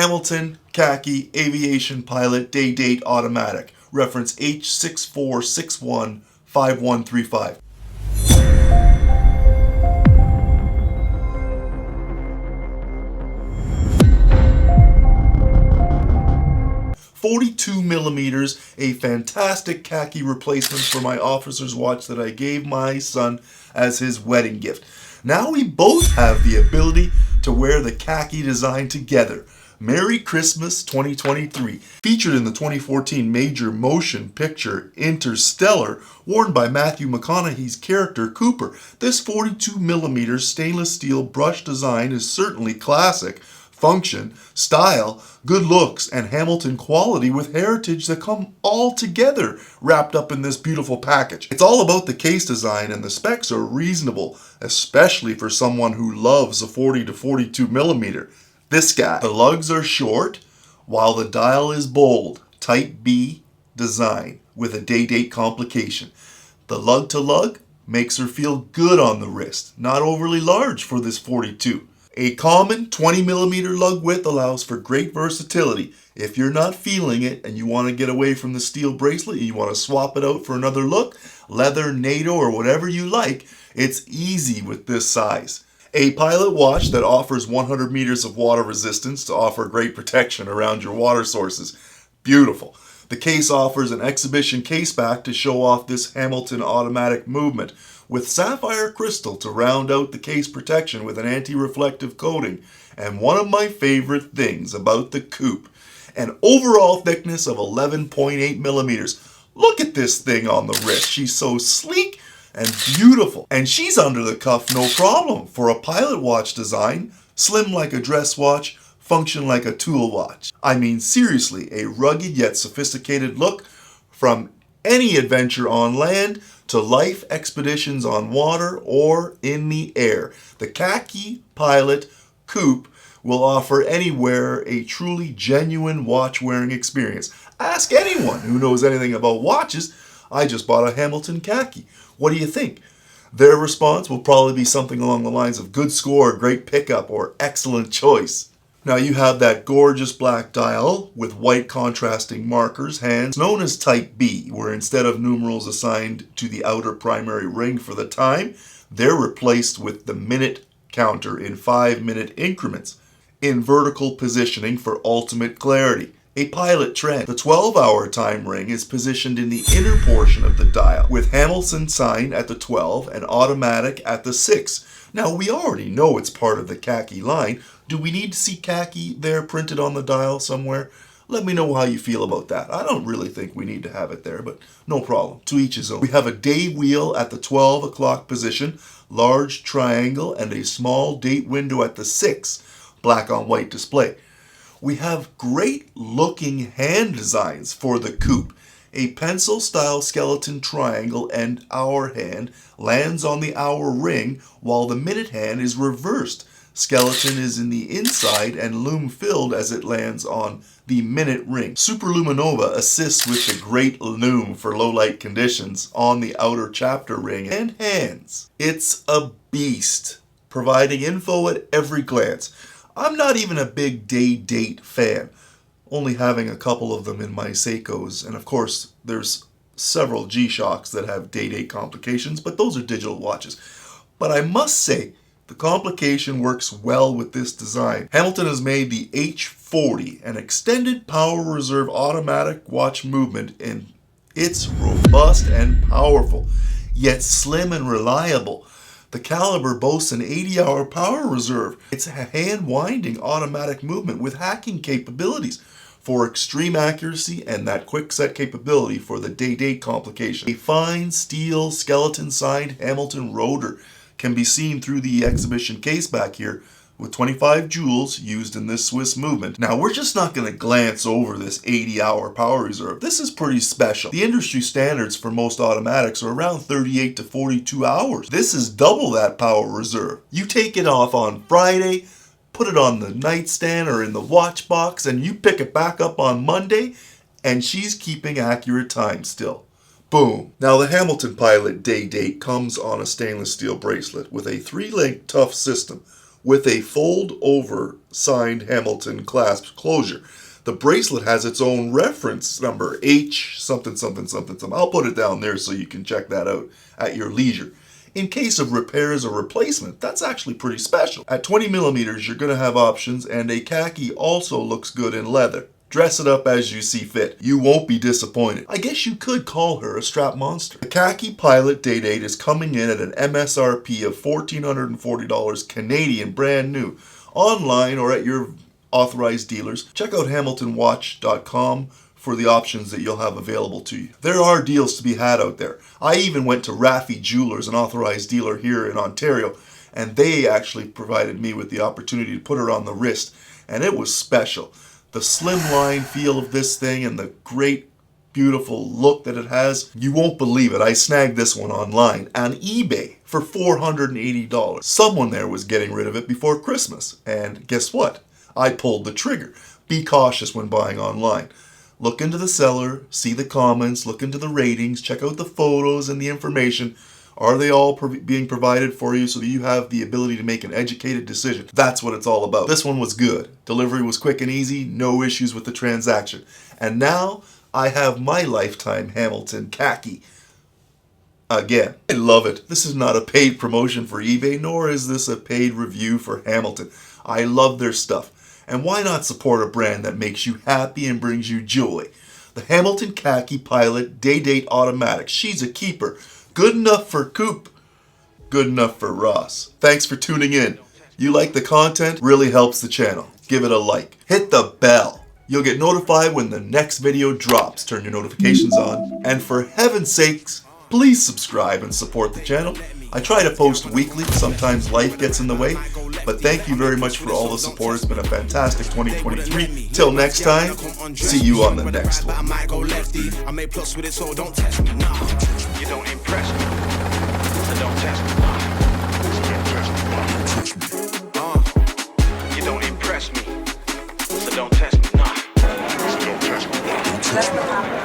Hamilton Khaki Aviation Pilot Day Date Automatic. Reference H64615135. $42mm, a fantastic khaki replacement for my officer's watch that I gave my son as his wedding gift. Now we both have the ability to wear the khaki design together. Merry Christmas 2023. Featured in the 2014 major motion picture Interstellar, worn by Matthew McConaughey's character Cooper, this 42mm stainless steel brush design is certainly classic. Function, style, good looks, and Hamilton quality with heritage that come all together wrapped up in this beautiful package. It's all about the case design, and the specs are reasonable, especially for someone who loves a 40 to 42mm. This guy. The lugs are short, while the dial is bold, Type B design with a day-date complication. The lug to lug makes her feel good on the wrist, not overly large for this 42. A common 20mm lug width allows for great versatility. If you're not feeling it and you want to get away from the steel bracelet and you want to swap it out for another look, leather, NATO, or whatever you like, it's easy with this size. A pilot watch that offers 100 meters of water resistance to offer great protection around your water sources. Beautiful. The case offers an exhibition case back to show off this Hamilton automatic movement, with sapphire crystal to round out the case protection with an anti-reflective coating. And one of my favorite things about the Coop, an overall thickness of 11.8mm. Look at this thing on the wrist. She's so sleek and beautiful. And she's under the cuff no problem. For a pilot watch design, slim like a dress watch, function like a tool watch. I mean, seriously, a rugged yet sophisticated look from any adventure on land to life expeditions on water or in the air. The Khaki Pilot Coop will offer anywhere a truly genuine watch-wearing experience. Ask anyone who knows anything about watches. I just bought a Hamilton Khaki. What do you think? Their response will probably be something along the lines of good score, great pickup, or excellent choice. Now you have that gorgeous black dial with white contrasting markers, hands, known as Type B, where instead of numerals assigned to the outer primary ring for the time, they're replaced with the minute counter in 5-minute increments, in vertical positioning for ultimate clarity. A pilot trend. The 12-hour time ring is positioned in the inner portion of the dial, with Hamilton sign at the 12 and automatic at the 6. Now we already know it's part of the khaki line. Do we need to see khaki there printed on the dial somewhere? Let me know how you feel about that. I don't really think we need to have it there, but no problem. To each his own. We have a day wheel at the 12 o'clock position, large triangle, and a small date window at the 6, black on white display. We have great looking hand designs for the Coop. A pencil style skeleton triangle and hour hand lands on the hour ring, while the minute hand is reversed. Skeleton is in the inside and lume filled as it lands on the minute ring. Superluminova assists with the great lume for low light conditions on the outer chapter ring and hands. It's a beast, providing info at every glance. I'm not even a big day-date fan, only having a couple of them in my Seikos, and of course there's several G-Shocks that have day-date complications, but those are digital watches. But I must say, the complication works well with this design. Hamilton has made the H40 an extended power reserve automatic watch movement, and it's robust and powerful, yet slim and reliable. The caliber boasts an 80-hour power reserve. It's a hand-winding automatic movement with hacking capabilities for extreme accuracy and that quick set capability for the day-date complication. A fine steel skeleton-signed Hamilton rotor can be seen through the exhibition case back here, with 25 joules used in this Swiss movement. Now, we're just not going to glance over this 80-hour power reserve. This is pretty special. The industry standards for most automatics are around 38 to 42 hours. This is double that power reserve. You take it off on Friday, put it on the nightstand or in the watch box, and you pick it back up on Monday, and she's keeping accurate time still. Boom. Now the Hamilton Pilot Day Date comes on a stainless steel bracelet with a 3-link tough system with a fold-over signed Hamilton clasp closure. The bracelet has its own reference number, H something something something something. I'll put it down there so you can check that out at your leisure. In case of repairs or replacement, that's actually pretty special. At 20 millimeters, you're going to have options, and a khaki also looks good in leather. Dress it up as you see fit. You won't be disappointed. I guess you could call her a strap monster. The Khaki Pilot Day Date is coming in at an MSRP of $1,440 Canadian, brand new. Online or at your authorized dealers. Check out HamiltonWatch.com for the options that you'll have available to you. There are deals to be had out there. I even went to Raffi Jewelers, an authorized dealer here in Ontario, and they actually provided me with the opportunity to put her on the wrist, and it was special. The slimline feel of this thing and the great, beautiful look that it has, you won't believe it. I snagged this one online on eBay for $480. Someone there was getting rid of it before Christmas, and guess what? I pulled the trigger. Be cautious when buying online. Look into the seller, see the comments, look into the ratings, check out the photos and the information. Are they all being provided for you so that you have the ability to make an educated decision? That's what it's all about. This one was good. Delivery was quick and easy, no issues with the transaction. And now I have my lifetime Hamilton khaki. Again, I love it. This is not a paid promotion for eBay, nor is this a paid review for Hamilton. I love their stuff. And why not support a brand that makes you happy and brings you joy? The Hamilton Khaki Pilot Day Date Automatic. She's a keeper. Good enough for Coop. Good enough for Ross. Thanks for tuning in. You like the content? Really helps the channel. Give it a like. Hit the bell. You'll get notified when the next video drops. Turn your notifications on. And for heaven's sakes, please subscribe and support the channel. I try to post weekly, sometimes life gets in the way, but thank you very much for all the support. It's been a fantastic 2023. Till next time, see you on the next one. I might go lefty. I may plus with it, so don't test me. Nah, you don't impress me, so don't test me. You don't impress me, so don't test me. Nah, so don't test me.